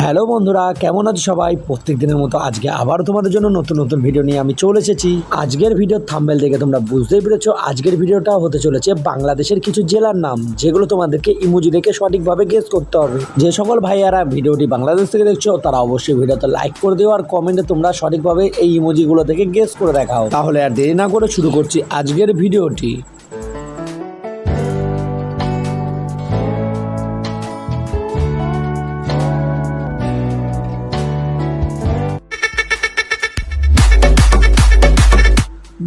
Hello বন্ধুরা, কেমন আছো সবাই? প্রত্যেক দিনের মতো আজকে আবারও তোমাদের জন্য নতুন নতুন ভিডিও নিয়ে আমি চলে এসেছি। আজকের ভিডিওর থাম্বনেল দেখে তোমরা বুঝতেই পেরেছো আজকের ভিডিওটা হতে চলেছে বাংলাদেশের কিছু জেলার নাম, যেগুলো তোমাদেরকে ইমোজি দেখে সঠিকভাবে গেস করতে হবে। যে সকল ভাইয়ারা ভিডিওটি বাংলাদেশ থেকে দেখছো তারা অবশ্যই ভিডিওতে লাইক করে দিও আর কমেন্টে তোমরা সঠিকভাবে এই ইমোজিগুলো দেখে গেস করে দেখাও। তাহলে আর দেরি না করে শুরু করছি আজকের ভিডিওটি।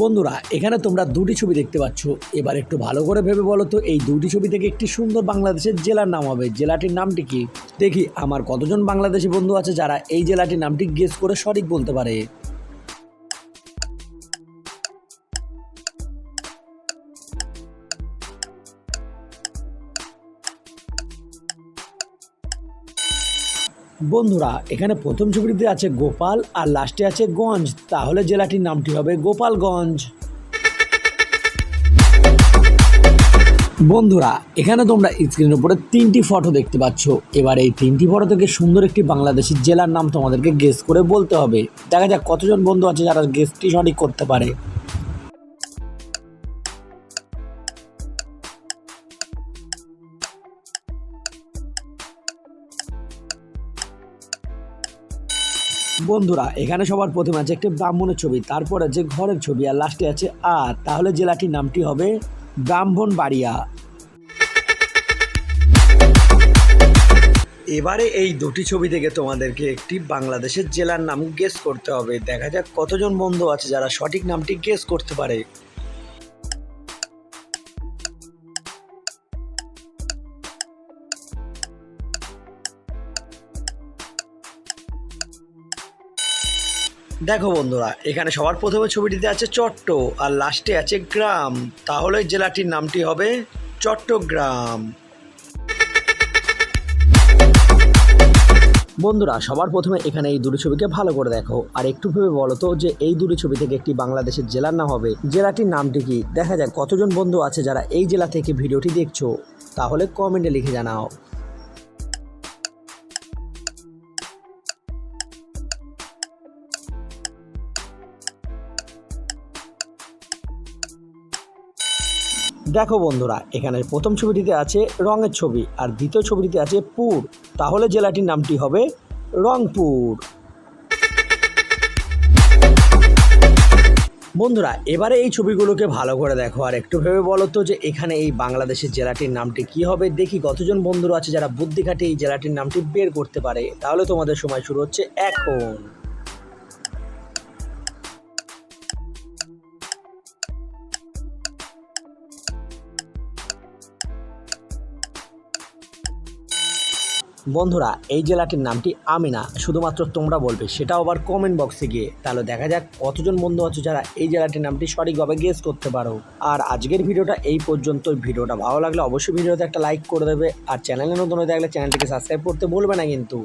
বন্ধুরা, এখানে তোমরা দুটি ছবি দেখতে পাচ্ছ। এবার একটু ভালো করে ভেবে বলো তো এই দুটি ছবি থেকে একটি সুন্দর বাংলাদেশের জেলার নাম হবে। জেলাটির নামটি কি? দেখি আমার কতজন বাংলাদেশি বন্ধু আছে যারা এই জেলাটির নামটি গেস করে সঠিক বলতে পারে। বন্ধুরা, এখানে প্রথম ছবিটিতে আছে গোপাল আর লাস্টে আছে গঞ্জ, তাহলে জেলাটির নামটি হবে গোপালগঞ্জ। বন্ধুরা, এখানে তোমরা স্ক্রিনের উপরে তিনটি ফটো দেখতে পাচ্ছ। এবার এই তিনটি ফটো থেকে সুন্দর একটি বাংলাদেশের জেলার নাম তোমাদেরকে গেস করে বলতে হবে। দেখা যাক কতজন বন্ধু আছে যারা গেসটি সঠিক করতে পারে। বন্ধুরা, এখানে সবার প্রথমে আছে একটি ব্রাহ্মণের ছবি, তারপর আছে ঘরের ছবি আর লাস্টে আছে আর, তাহলে জেলাটির নামটি হবে ব্রাহ্মণবাড়িয়া। এবারে এই দুটি ছবি থেকে তোমাদেরকে একটি বাংলাদেশের জেলার নাম গেস করতে হবে। দেখা যাক কতজন বন্ধু আছে যারা সঠিক নামটি গেস করতে পারে। দেখো বন্ধুরা, এখানে সবার প্রথমে ছবিটিতে আছে চট্ট আর লাস্টে আছে গ্রাম, তাহলে জেলাটির নামটি হবে চট্টগ্রাম। বন্ধুরা, সবার প্রথমে এখানে এই দুটি ছবিকে ভালো করে দেখো আর একটু ভেবে বলো তো যে এই দুটি ছবি থেকে একটি বাংলাদেশের জেলার নাম হবে। জেলাটির নামটি কি? দেখা যাক কতজন বন্ধু আছে যারা এই জেলা থেকে ভিডিওটি দেখছো, তাহলে কমেন্টে লিখে জানাও। দেখো বন্ধুরা, এখানে প্রথম ছবিটিতে আছে রঙের ছবি আর দ্বিতীয় ছবিটিতে আছে পুর, তাহলে জেলাটির নামটি হবে রংপুর। বন্ধুরা, এবারে এই ছবিগুলোকে ভালো করে দেখো আর একটু ভেবে বলো তো যে এখানে এই বাংলাদেশের জেলাটির নামটি কি হবে। দেখি কতজন বন্ধুরা আছে যারা বুদ্ধি খাটিয়ে এই জেলাটির নামটি বের করতে পারে। তাহলে তোমাদের সময় শুরু হচ্ছে এখন। বন্ধুরা, এই জেলাটির নামটি আমিনা, শুধুমাত্র তোমরা বলবে, সেটাও আবার কমেন্ট বক্সে গিয়ে। তাহলে দেখা যাক কতজন বন্ধু আছে যারা এই জেলাটির নামটি সঠিকভাবে গেস করতে পারো। আর আজকের ভিডিওটা এই পর্যন্ত। ভিডিওটা ভালো লাগলে অবশ্যই ভিডিওতে একটা লাইক করে দেবে আর চ্যানেলে নতুন হয়ে থাকলে চ্যানেলটিকে সাবস্ক্রাইব করতে ভুলবে না কিন্তু।